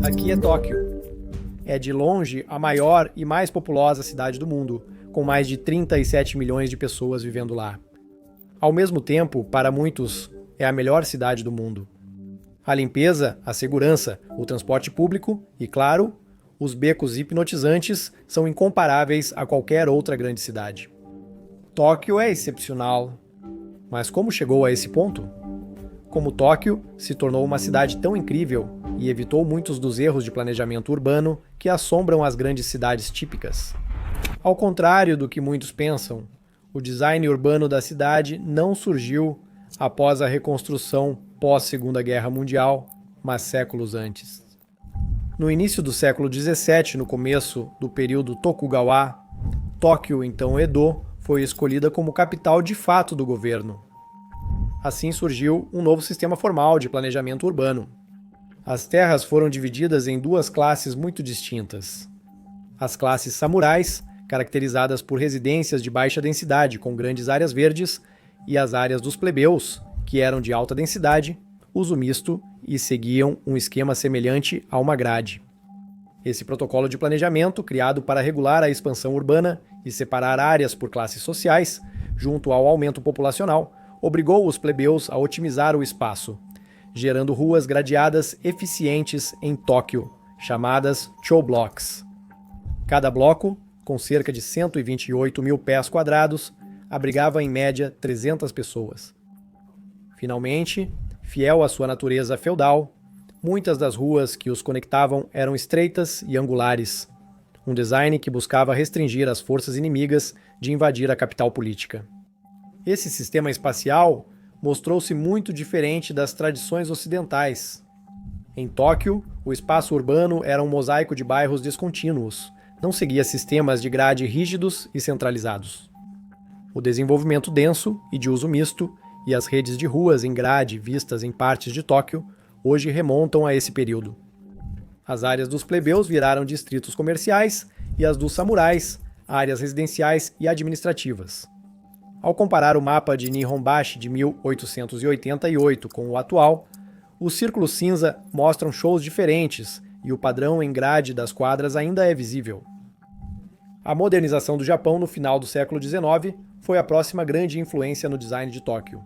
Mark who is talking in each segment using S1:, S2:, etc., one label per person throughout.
S1: Aqui é Tóquio. É de longe a maior e mais populosa cidade do mundo, com mais de 37 milhões de pessoas vivendo lá. Ao mesmo tempo, para muitos, é a melhor cidade do mundo. A limpeza, a segurança, o transporte público e, claro, os becos hipnotizantes são incomparáveis a qualquer outra grande cidade. Tóquio é excepcional. Mas como chegou a esse ponto? Como Tóquio se tornou uma cidade tão incrível e evitou muitos dos erros de planejamento urbano que assombram as grandes cidades típicas. Ao contrário do que muitos pensam, o design urbano da cidade não surgiu após a reconstrução pós-Segunda Guerra Mundial, mas séculos antes. No início do século XVII, no começo do período Tokugawa, Tóquio, então Edo, foi escolhida como capital de fato do governo. Assim surgiu um novo sistema formal de planejamento urbano. As terras foram divididas em duas classes muito distintas. As classes samurais, caracterizadas por residências de baixa densidade com grandes áreas verdes, e as áreas dos plebeus, que eram de alta densidade, uso misto e seguiam um esquema semelhante a uma grade. Esse protocolo de planejamento, criado para regular a expansão urbana e separar áreas por classes sociais, junto ao aumento populacional, obrigou os plebeus a otimizar o espaço, gerando ruas gradeadas eficientes em Tóquio, chamadas Chōblocks. Cada bloco, com cerca de 128 mil pés quadrados, abrigava em média 300 pessoas. Finalmente, fiel à sua natureza feudal, muitas das ruas que os conectavam eram estreitas e angulares, um design que buscava restringir as forças inimigas de invadir a capital política. Esse sistema espacial mostrou-se muito diferente das tradições ocidentais. Em Tóquio, o espaço urbano era um mosaico de bairros descontínuos, não seguia sistemas de grade rígidos e centralizados. O desenvolvimento denso e de uso misto e as redes de ruas em grade vistas em partes de Tóquio hoje remontam a esse período. As áreas dos plebeus viraram distritos comerciais e as dos samurais, áreas residenciais e administrativas. Ao comparar o mapa de Nihonbashi de 1888 com o atual, os círculos cinza mostram shows diferentes e o padrão em grade das quadras ainda é visível. A modernização do Japão no final do século XIX foi a próxima grande influência no design de Tóquio.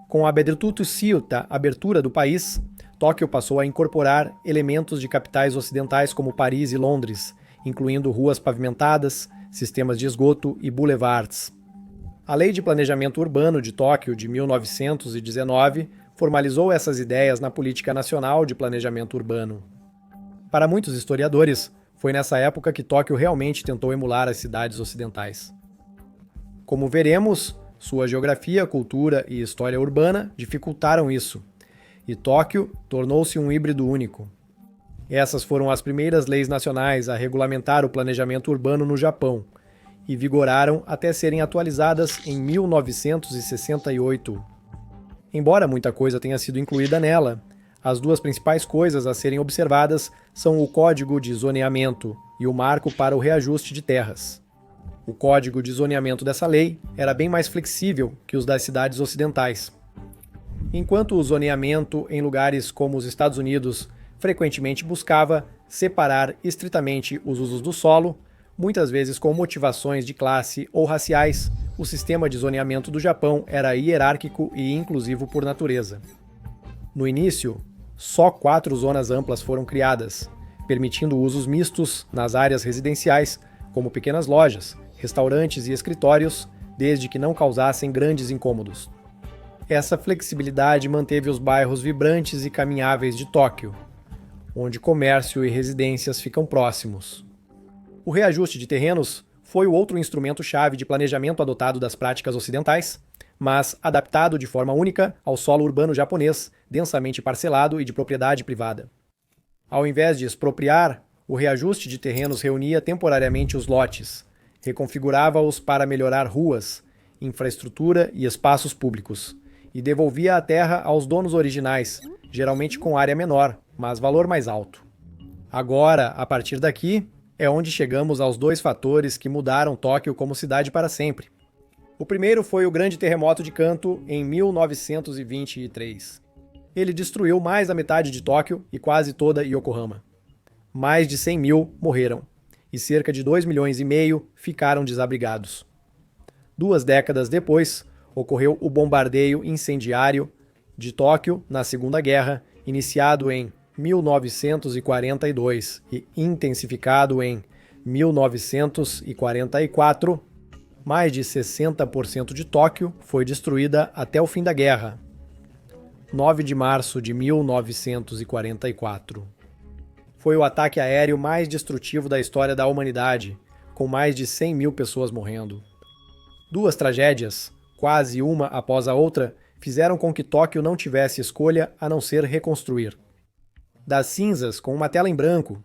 S1: Com a Abertutsu da abertura do país, Tóquio passou a incorporar elementos de capitais ocidentais como Paris e Londres, incluindo ruas pavimentadas, sistemas de esgoto e boulevards. A Lei de Planejamento Urbano de Tóquio de 1919 formalizou essas ideias na Política Nacional de Planejamento Urbano. Para muitos historiadores, foi nessa época que Tóquio realmente tentou emular as cidades ocidentais. Como veremos, sua geografia, cultura e história urbana dificultaram isso, e Tóquio tornou-se um híbrido único. Essas foram as primeiras leis nacionais a regulamentar o planejamento urbano no Japão, e vigoraram até serem atualizadas em 1968. Embora muita coisa tenha sido incluída nela, as duas principais coisas a serem observadas são o Código de Zoneamento e o Marco para o Reajuste de Terras. O código de zoneamento dessa lei era bem mais flexível que os das cidades ocidentais. Enquanto o zoneamento em lugares como os Estados Unidos frequentemente buscava separar estritamente os usos do solo, muitas vezes com motivações de classe ou raciais, o sistema de zoneamento do Japão era hierárquico e inclusivo por natureza. No início, só 4 zonas amplas foram criadas, permitindo usos mistos nas áreas residenciais, como pequenas lojas, restaurantes e escritórios, desde que não causassem grandes incômodos. Essa flexibilidade manteve os bairros vibrantes e caminháveis de Tóquio, onde comércio e residências ficam próximos. O reajuste de terrenos foi o outro instrumento-chave de planejamento adotado das práticas ocidentais, mas adaptado de forma única ao solo urbano japonês, densamente parcelado e de propriedade privada. Ao invés de expropriar, o reajuste de terrenos reunia temporariamente os lotes, reconfigurava-os para melhorar ruas, infraestrutura e espaços públicos, e devolvia a terra aos donos originais, geralmente com área menor, mas valor mais alto. Agora, a partir daqui, é onde chegamos aos 2 fatores que mudaram Tóquio como cidade para sempre. O primeiro foi o grande terremoto de Kanto em 1923. Ele destruiu mais da metade de Tóquio e quase toda Yokohama. mais de 100 mil morreram e cerca de 2,5 milhões ficaram desabrigados. 2 décadas depois, ocorreu o bombardeio incendiário de Tóquio na Segunda Guerra, iniciado em 1942 e intensificado em 1944. Mais de 60% de Tóquio foi destruída até o fim da guerra, 9 de março de 1944. Foi o ataque aéreo mais destrutivo da história da humanidade, com mais de 100 mil pessoas morrendo. 2 tragédias, quase uma após a outra, fizeram com que Tóquio não tivesse escolha a não ser reconstruir. Das cinzas com uma tela em branco.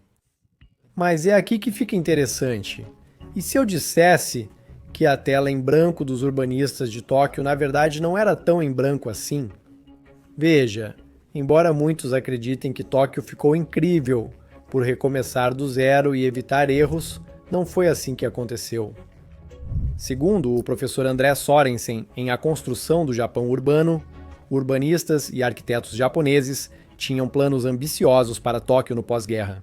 S1: Mas é aqui que fica interessante. E se eu dissesse que a tela em branco dos urbanistas de Tóquio na verdade não era tão em branco assim? Veja, embora muitos acreditem que Tóquio ficou incrível por recomeçar do zero e evitar erros, não foi assim que aconteceu. Segundo o professor André Sorensen, em A Construção do Japão Urbano, urbanistas e arquitetos japoneses tinham planos ambiciosos para Tóquio no pós-guerra.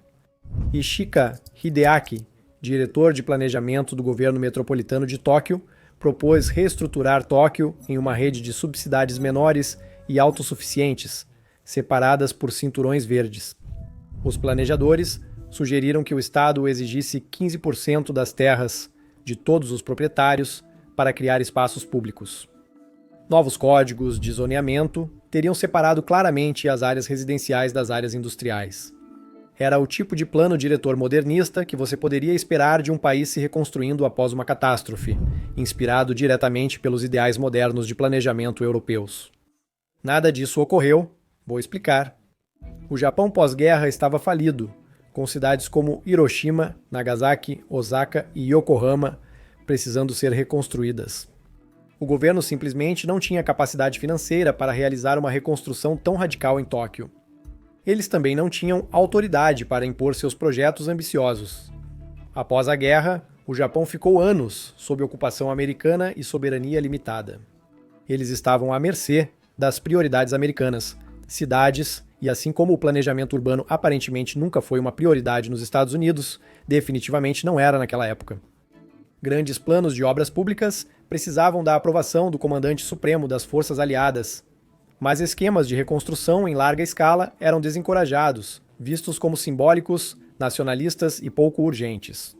S1: Ishika Hideaki, diretor de planejamento do governo metropolitano de Tóquio, propôs reestruturar Tóquio em uma rede de subcidades menores e autossuficientes, separadas por cinturões verdes. Os planejadores sugeriram que o Estado exigisse 15% das terras de todos os proprietários para criar espaços públicos. Novos códigos de zoneamento teriam separado claramente as áreas residenciais das áreas industriais. Era o tipo de plano diretor modernista que você poderia esperar de um país se reconstruindo após uma catástrofe, inspirado diretamente pelos ideais modernos de planejamento europeus. Nada disso ocorreu, vou explicar. O Japão pós-guerra estava falido, com cidades como Hiroshima, Nagasaki, Osaka e Yokohama precisando ser reconstruídas. O governo simplesmente não tinha capacidade financeira para realizar uma reconstrução tão radical em Tóquio. Eles também não tinham autoridade para impor seus projetos ambiciosos. Após a guerra, o Japão ficou anos sob ocupação americana e soberania limitada. Eles estavam à mercê das prioridades americanas, cidades, e assim como o planejamento urbano aparentemente nunca foi uma prioridade nos Estados Unidos, definitivamente não era naquela época. Grandes planos de obras públicas precisavam da aprovação do comandante supremo das forças aliadas, mas esquemas de reconstrução em larga escala eram desencorajados, vistos como simbólicos, nacionalistas e pouco urgentes.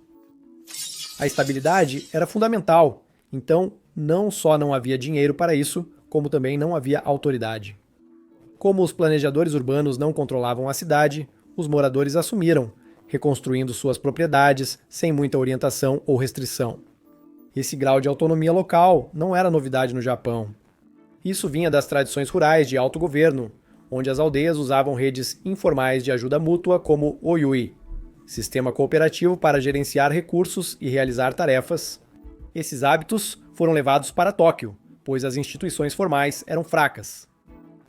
S1: A estabilidade era fundamental, então não só não havia dinheiro para isso, como também não havia autoridade. Como os planejadores urbanos não controlavam a cidade, os moradores assumiram, reconstruindo suas propriedades sem muita orientação ou restrição. Esse grau de autonomia local não era novidade no Japão. Isso vinha das tradições rurais de autogoverno, onde as aldeias usavam redes informais de ajuda mútua como o Yui, sistema cooperativo para gerenciar recursos e realizar tarefas. Esses hábitos foram levados para Tóquio, pois as instituições formais eram fracas.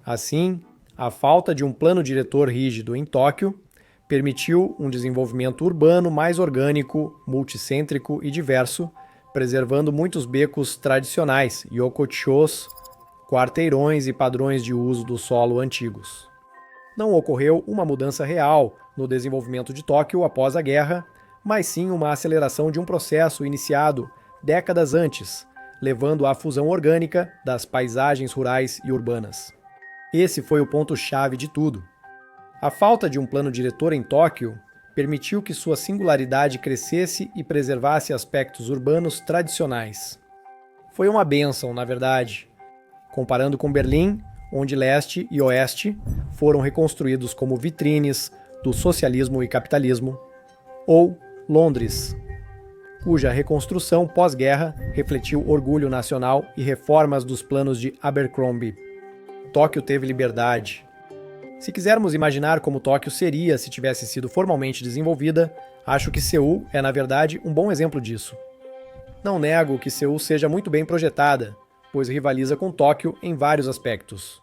S1: Assim, a falta de um plano diretor rígido em Tóquio permitiu um desenvolvimento urbano mais orgânico, multicêntrico e diverso, preservando muitos becos tradicionais, yokochos, quarteirões e padrões de uso do solo antigos. Não ocorreu uma mudança real no desenvolvimento de Tóquio após a guerra, mas sim uma aceleração de um processo iniciado décadas antes, levando à fusão orgânica das paisagens rurais e urbanas. Esse foi o ponto-chave de tudo. A falta de um plano diretor em Tóquio permitiu que sua singularidade crescesse e preservasse aspectos urbanos tradicionais. Foi uma bênção, na verdade. Comparando com Berlim, onde leste e oeste foram reconstruídos como vitrines do socialismo e capitalismo, ou Londres, cuja reconstrução pós-guerra refletiu orgulho nacional e reformas dos planos de Abercrombie. Tóquio teve liberdade. Se quisermos imaginar como Tóquio seria se tivesse sido formalmente desenvolvida, acho que Seul é, na verdade, um bom exemplo disso. Não nego que Seul seja muito bem projetada, pois rivaliza com Tóquio em vários aspectos.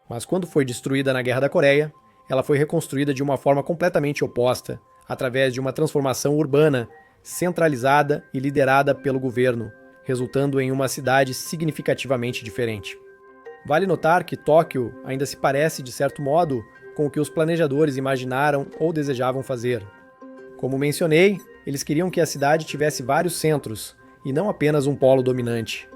S1: Mas quando foi destruída na Guerra da Coreia, ela foi reconstruída de uma forma completamente oposta, através de uma transformação urbana, centralizada e liderada pelo governo, resultando em uma cidade significativamente diferente. Vale notar que Tóquio ainda se parece, de certo modo, com o que os planejadores imaginaram ou desejavam fazer. Como mencionei, eles queriam que a cidade tivesse vários centros, e não apenas um polo dominante.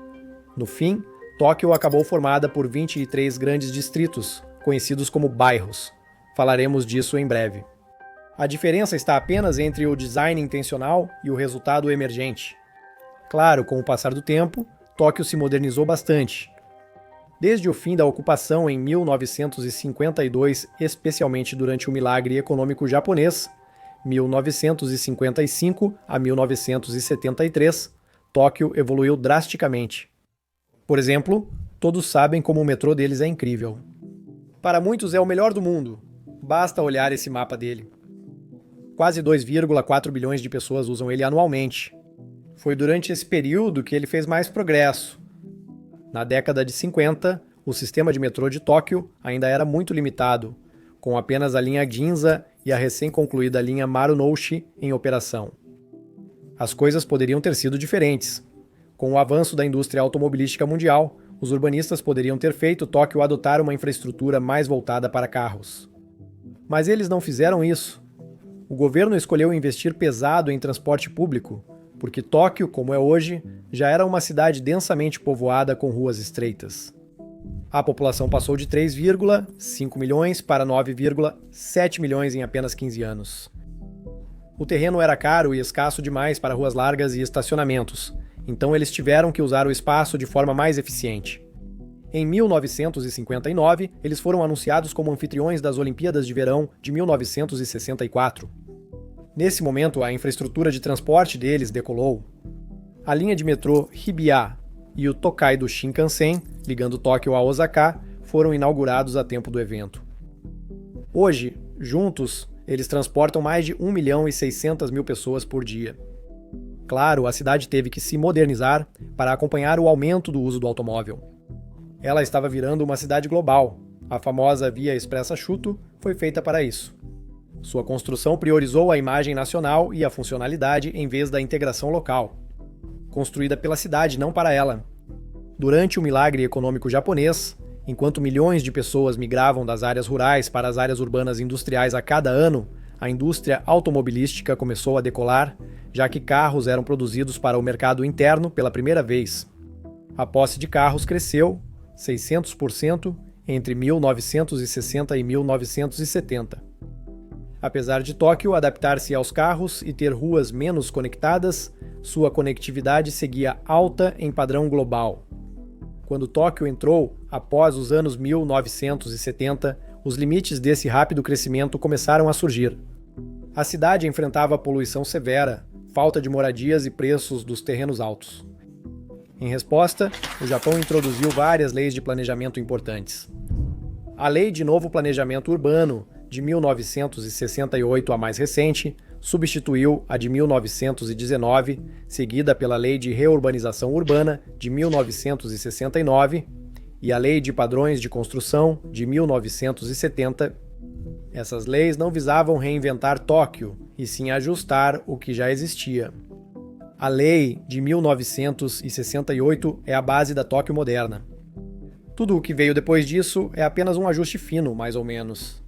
S1: No fim, Tóquio acabou formada por 23 grandes distritos, conhecidos como bairros. Falaremos disso em breve. A diferença está apenas entre o design intencional e o resultado emergente. Claro, com o passar do tempo, Tóquio se modernizou bastante. Desde o fim da ocupação em 1952, especialmente durante o milagre econômico japonês, 1955 a 1973, Tóquio evoluiu drasticamente. Por exemplo, todos sabem como o metrô deles é incrível. Para muitos é o melhor do mundo, basta olhar esse mapa dele. Quase 2,4 bilhões de pessoas usam ele anualmente. Foi durante esse período que ele fez mais progresso. Na década de 50, o sistema de metrô de Tóquio ainda era muito limitado, com apenas a linha Ginza e a recém-concluída linha Marunouchi em operação. As coisas poderiam ter sido diferentes. Com o avanço da indústria automobilística mundial, os urbanistas poderiam ter feito Tóquio adotar uma infraestrutura mais voltada para carros. Mas eles não fizeram isso. O governo escolheu investir pesado em transporte público, porque Tóquio, como é hoje, já era uma cidade densamente povoada com ruas estreitas. A população passou de 3,5 milhões para 9,7 milhões em apenas 15 anos. O terreno era caro e escasso demais para ruas largas e estacionamentos, então eles tiveram que usar o espaço de forma mais eficiente. Em 1959, eles foram anunciados como anfitriões das Olimpíadas de Verão de 1964. Nesse momento, a infraestrutura de transporte deles decolou. A linha de metrô Hibiya e o Tokaido Shinkansen, ligando Tóquio a Osaka, foram inaugurados a tempo do evento. Hoje, juntos, eles transportam mais de 1.600.000 pessoas por dia. Claro, a cidade teve que se modernizar para acompanhar o aumento do uso do automóvel. Ela estava virando uma cidade global. A famosa Via Expressa Shuto foi feita para isso. Sua construção priorizou a imagem nacional e a funcionalidade em vez da integração local. Construída pela cidade, não para ela. Durante o milagre econômico japonês, enquanto milhões de pessoas migravam das áreas rurais para as áreas urbanas industriais a cada ano, a indústria automobilística começou a decolar, já que carros eram produzidos para o mercado interno pela primeira vez. A posse de carros cresceu 600% entre 1960 e 1970. Apesar de Tóquio adaptar-se aos carros e ter ruas menos conectadas, sua conectividade seguia alta em padrão global. Quando Tóquio entrou, após os anos 1970, os limites desse rápido crescimento começaram a surgir. A cidade enfrentava poluição severa, falta de moradias e preços dos terrenos altos. Em resposta, o Japão introduziu várias leis de planejamento importantes. A Lei de Novo Planejamento Urbano, de 1968, a mais recente, substituiu a de 1919, seguida pela Lei de Reurbanização Urbana, de 1969, e a Lei de Padrões de Construção, de 1970. Essas leis não visavam reinventar Tóquio, e sim ajustar o que já existia. A Lei de 1968 é a base da Tóquio moderna. Tudo o que veio depois disso é apenas um ajuste fino, mais ou menos.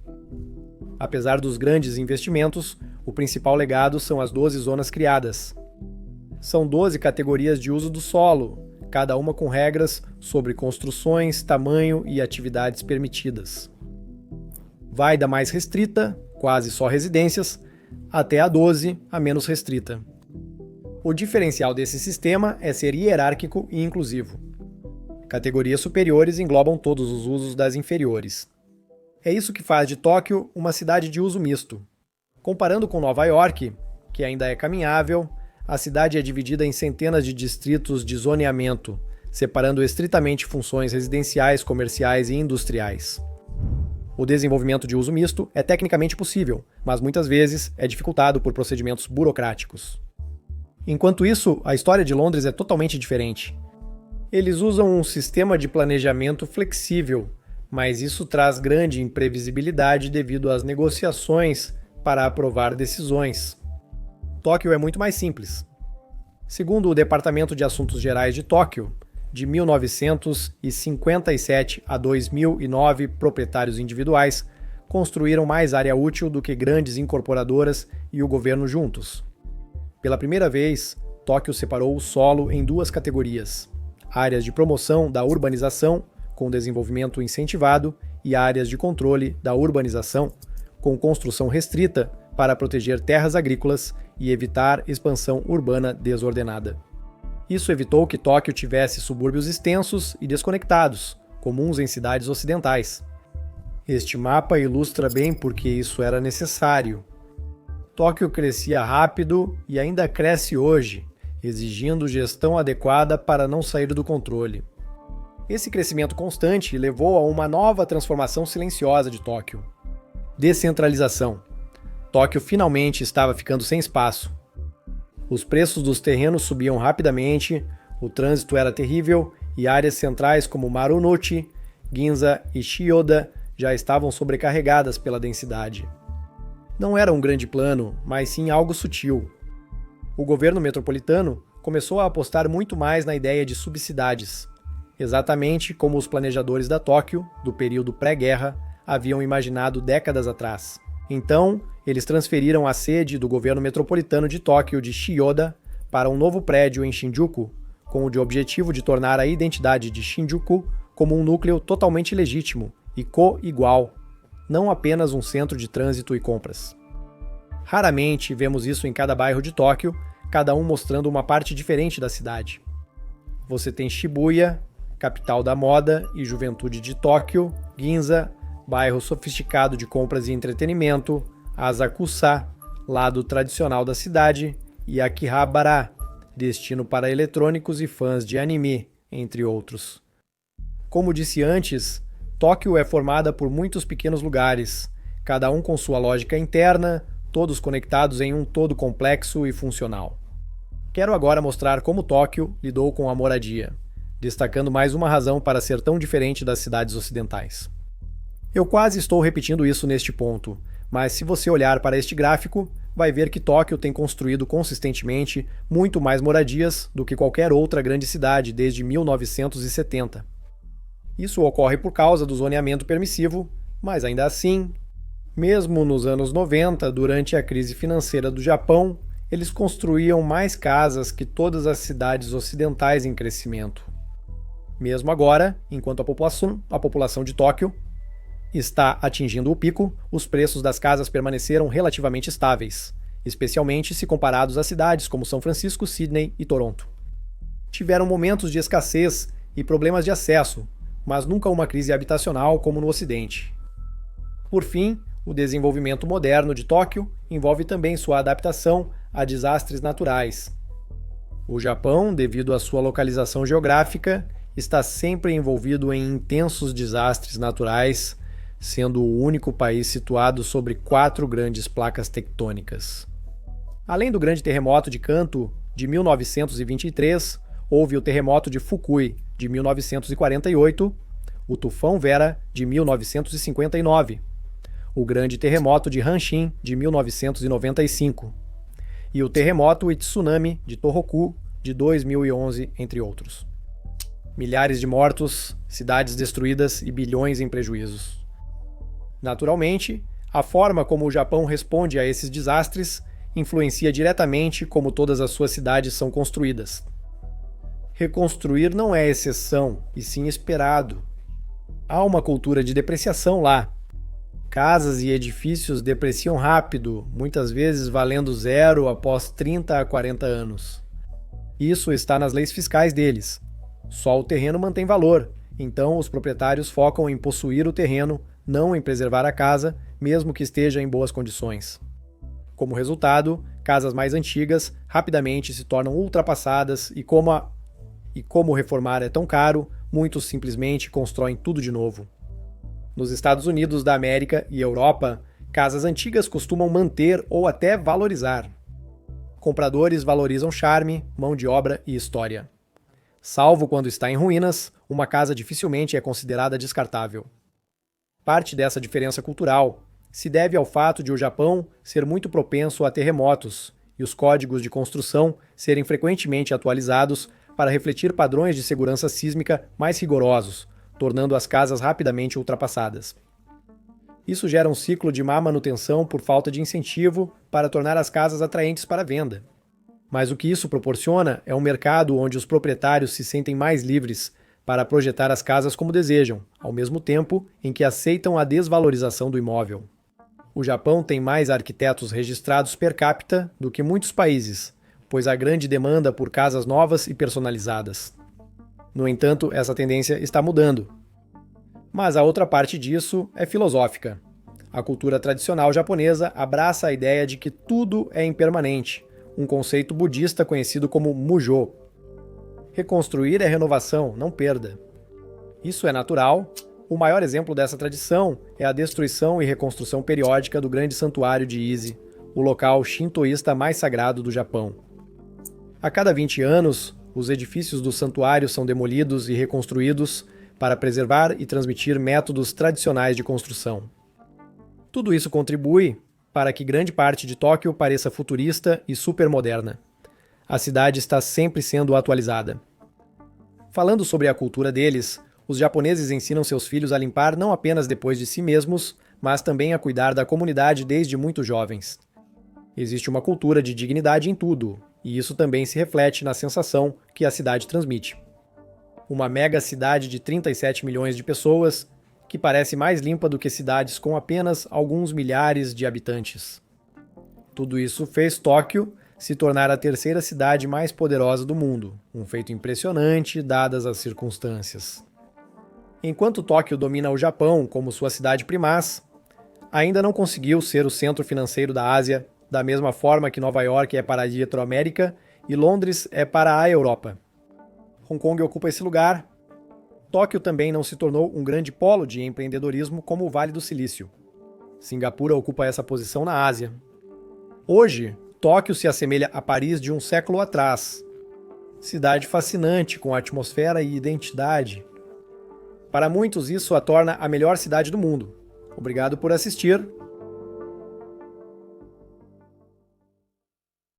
S1: Apesar dos grandes investimentos, o principal legado são as 12 zonas criadas. São 12 categorias de uso do solo, cada uma com regras sobre construções, tamanho e atividades permitidas. Vai da mais restrita, quase só residências, até a 12, a menos restrita. O diferencial desse sistema é ser hierárquico e inclusivo. Categorias superiores englobam todos os usos das inferiores. É isso que faz de Tóquio uma cidade de uso misto. Comparando com Nova York, que ainda é caminhável, a cidade é dividida em centenas de distritos de zoneamento, separando estritamente funções residenciais, comerciais e industriais. O desenvolvimento de uso misto é tecnicamente possível, mas muitas vezes é dificultado por procedimentos burocráticos. Enquanto isso, a história de Londres é totalmente diferente. Eles usam um sistema de planejamento flexível, mas isso traz grande imprevisibilidade devido às negociações para aprovar decisões. Tóquio é muito mais simples. Segundo o Departamento de Assuntos Gerais de Tóquio, de 1957 a 2009 proprietários individuais construíram mais área útil do que grandes incorporadoras e o governo juntos. Pela primeira vez, Tóquio separou o solo em duas categorias: áreas de promoção da urbanização, com desenvolvimento incentivado, e áreas de controle da urbanização, com construção restrita para proteger terras agrícolas e evitar expansão urbana desordenada. Isso evitou que Tóquio tivesse subúrbios extensos e desconectados, comuns em cidades ocidentais. Este mapa ilustra bem porque isso era necessário. Tóquio crescia rápido e ainda cresce hoje, exigindo gestão adequada para não sair do controle. Esse crescimento constante levou a uma nova transformação silenciosa de Tóquio. Descentralização. Tóquio finalmente estava ficando sem espaço. Os preços dos terrenos subiam rapidamente, o trânsito era terrível e áreas centrais como Marunouchi, Ginza e Chiyoda já estavam sobrecarregadas pela densidade. Não era um grande plano, mas sim algo sutil. O governo metropolitano começou a apostar muito mais na ideia de subcidades, exatamente como os planejadores da Tóquio, do período pré-guerra, haviam imaginado décadas atrás. Então, eles transferiram a sede do governo metropolitano de Tóquio de Chiyoda para um novo prédio em Shinjuku, com o objetivo de tornar a identidade de Shinjuku como um núcleo totalmente legítimo e co-igual, não apenas um centro de trânsito e compras. Raramente vemos isso em cada bairro de Tóquio, cada um mostrando uma parte diferente da cidade. Você tem Shibuya, capital da moda e juventude de Tóquio, Ginza, bairro sofisticado de compras e entretenimento, Asakusa, lado tradicional da cidade, e Akihabara, destino para eletrônicos e fãs de anime, entre outros. Como disse antes, Tóquio é formada por muitos pequenos lugares, cada um com sua lógica interna, todos conectados em um todo complexo e funcional. Quero agora mostrar como Tóquio lidou com a moradia, destacando mais uma razão para ser tão diferente das cidades ocidentais. Eu quase estou repetindo isso neste ponto, mas se você olhar para este gráfico, vai ver que Tóquio tem construído consistentemente muito mais moradias do que qualquer outra grande cidade desde 1970. Isso ocorre por causa do zoneamento permissivo, mas ainda assim, mesmo nos anos 90, durante a crise financeira do Japão, eles construíam mais casas que todas as cidades ocidentais em crescimento. Mesmo agora, enquanto a população de Tóquio está atingindo o pico, os preços das casas permaneceram relativamente estáveis, especialmente se comparados a cidades como São Francisco, Sydney e Toronto. Tiveram momentos de escassez e problemas de acesso, mas nunca uma crise habitacional como no Ocidente. Por fim, o desenvolvimento moderno de Tóquio envolve também sua adaptação a desastres naturais. O Japão, devido à sua localização geográfica, está sempre envolvido em intensos desastres naturais, sendo o único país situado sobre 4 grandes placas tectônicas. Além do grande terremoto de Kanto, de 1923, houve o terremoto de Fukui, de 1948, o tufão Vera, de 1959, o grande terremoto de Hanshin, de 1995, e o terremoto e tsunami de Tohoku, de 2011, entre outros. Milhares de mortos, cidades destruídas e bilhões em prejuízos. Naturalmente, a forma como o Japão responde a esses desastres influencia diretamente como todas as suas cidades são construídas. Reconstruir não é exceção, e sim esperado. Há uma cultura de depreciação lá. Casas e edifícios depreciam rápido, muitas vezes valendo zero após 30 a 40 anos. Isso está nas leis fiscais deles. Só o terreno mantém valor, então os proprietários focam em possuir o terreno, não em preservar a casa, mesmo que esteja em boas condições. Como resultado, casas mais antigas rapidamente se tornam ultrapassadas e como reformar é tão caro, muitos simplesmente constroem tudo de novo. Nos Estados Unidos da América e Europa, casas antigas costumam manter ou até valorizar. Compradores valorizam charme, mão de obra e história. Salvo quando está em ruínas, uma casa dificilmente é considerada descartável. Parte dessa diferença cultural se deve ao fato de o Japão ser muito propenso a terremotos e os códigos de construção serem frequentemente atualizados para refletir padrões de segurança sísmica mais rigorosos, tornando as casas rapidamente ultrapassadas. Isso gera um ciclo de má manutenção por falta de incentivo para tornar as casas atraentes para venda. Mas o que isso proporciona é um mercado onde os proprietários se sentem mais livres para projetar as casas como desejam, ao mesmo tempo em que aceitam a desvalorização do imóvel. O Japão tem mais arquitetos registrados per capita do que muitos países, pois há grande demanda por casas novas e personalizadas. No entanto, essa tendência está mudando. Mas a outra parte disso é filosófica. A cultura tradicional japonesa abraça a ideia de que tudo é impermanente, um conceito budista conhecido como Mujo. Reconstruir é renovação, não perda. Isso é natural. O maior exemplo dessa tradição é a destruição e reconstrução periódica do grande santuário de Ise, o local shintoísta mais sagrado do Japão. A cada 20 anos, os edifícios do santuário são demolidos e reconstruídos para preservar e transmitir métodos tradicionais de construção. Tudo isso contribui para que grande parte de Tóquio pareça futurista e supermoderna. A cidade está sempre sendo atualizada. Falando sobre a cultura deles, os japoneses ensinam seus filhos a limpar não apenas depois de si mesmos, mas também a cuidar da comunidade desde muito jovens. Existe uma cultura de dignidade em tudo, e isso também se reflete na sensação que a cidade transmite. Uma mega cidade de 37 milhões de pessoas, que parece mais limpa do que cidades com apenas alguns milhares de habitantes. Tudo isso fez Tóquio se tornar a terceira cidade mais poderosa do mundo, um feito impressionante dadas as circunstâncias. Enquanto Tóquio domina o Japão como sua cidade primaz, ainda não conseguiu ser o centro financeiro da Ásia, da mesma forma que Nova York é para a Dietro-América e Londres é para a Europa. Hong Kong ocupa esse lugar. Tóquio também não se tornou um grande polo de empreendedorismo como o Vale do Silício. Singapura ocupa essa posição na Ásia. Hoje, Tóquio se assemelha a Paris de um século atrás. Cidade fascinante, com atmosfera e identidade. Para muitos, isso a torna a melhor cidade do mundo. Obrigado por assistir.